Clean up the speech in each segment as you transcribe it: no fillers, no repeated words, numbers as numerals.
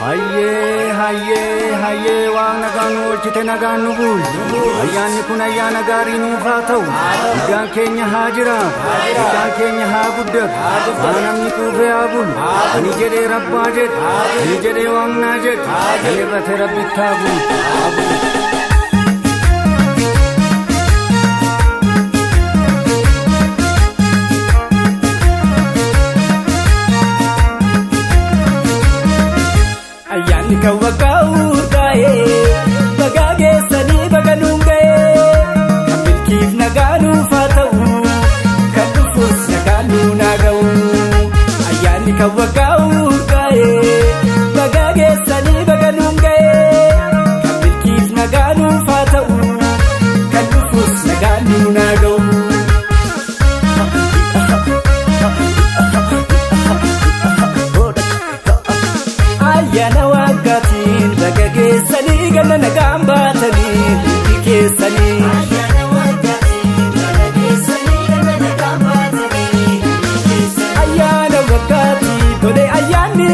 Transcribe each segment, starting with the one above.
Hayye hayye hayye waan nagaan oolchite nagaan nu bulchu ayyaanni kun ayyaana gaarii nuuf haa ta'u idaan keenya haa jiraatu idaan keenya haa guddatu haa namni quufee haa bulu ani jedhee rabbaa jedhu ani jedhee waaqnaa jedhu ani irratti rabbitti haa bulu. Kawakaudae bagage sani baganungae kamilkif naganu fatau kadufus naganu nagau ayani kawakaudae bagage sani baganungae kamilkif naganu fatau kadufus naganu nagau ayana wakatin bagage sani ganna nagamba tani dike sani ayana wakatin bagage sani ganna nagamba tani dike sani ayana wakati tole ayani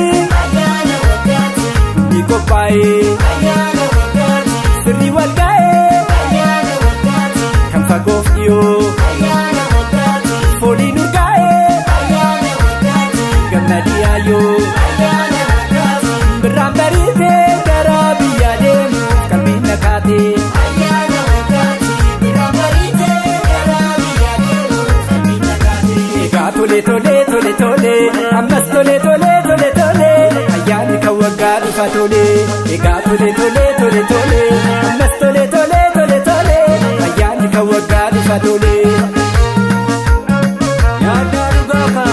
nikopai ayana wakati sirri wagae ayana wakati kamfagofio ayana wakati foli nurgae ayana wakati gamnadiayo Rambarite karabiya demu kalbina kate ayana wakati rambarite karabiya demu kalbina kate ega tole tole tole tole ammas tole tole tole tole ayani kawagadu fatole ega tole tole tole tole ammas tole tole tole tole ayani kawagadu fatole ya daru gaka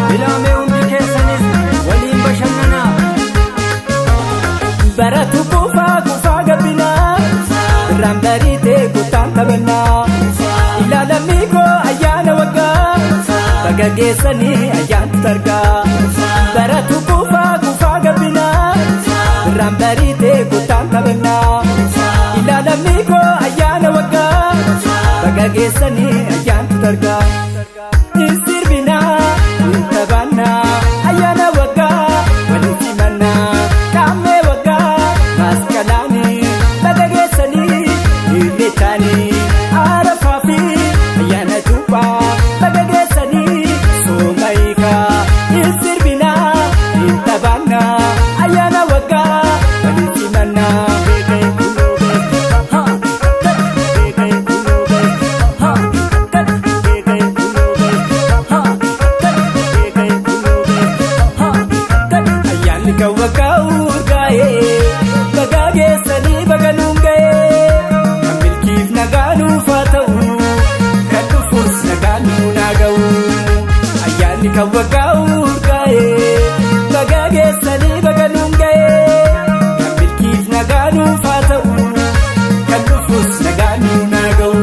bilame undi kesanis walin bashannana baratu kufa gabina rambarite kutanta banna ilala miko ayana waga bagage sani ayan targa baratu kufa gabina rambarite kutanta banna ilala miko ayana waga bagage sani ayan targa isirbina tabana ayana waga walisimana kame Maskalani, bagage sani, illetani, arafafi, ayana tupa, bagage sani, somaika, isirbina, intabana, ayana waka, balisimana, begay kulobe, ha, begay kulobe, ha, begay kulobe, ha, begay kulobe, ha, ayana kawaka urgaye. Bagage sani baganungae kamilkif naganu fatau kadufus naganu nagau ayani kawagau gae bagage sani baganungae kamilkif naganu fatau kadufus naganu nagau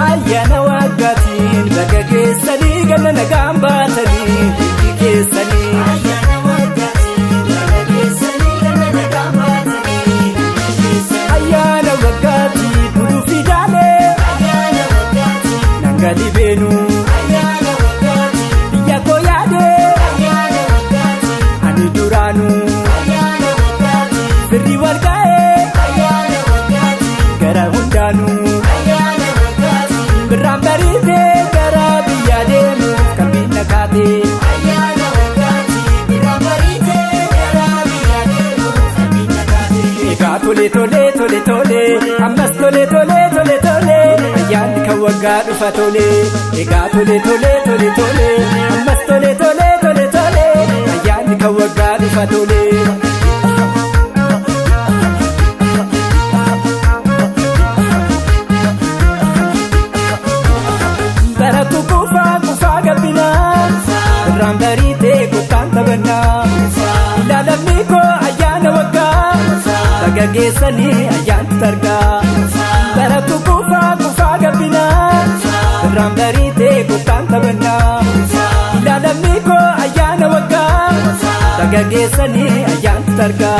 ayana wagatin bagage sani ganna nagamba tani dike sani ayana wakati bagage sani ganna nagamba tani dike sani ayana wakati buru fidale ayana wakati nangadi benu ayana wakati biya koyade ayana wakati ani duranu ayana wakati sirri walgae ayana wakati gara hundanu ayana wakati rambarite karabiya demu kalbina kate ayana wakati rambarite karabiya demu kalbina kate ega tole tole tole tole ammas tole tole tole tole ayani kawagadu fatole ega tole tole tole tole ammas tole tole tole tole ayani kawagadu fatole baratu kufa gabina rambarite kutanta banna ilala miko ayana waga bagage sani ayan targa baratu kufa gabina rambarite kutanta banna ilala miko ayana waga bagage sani ayan targa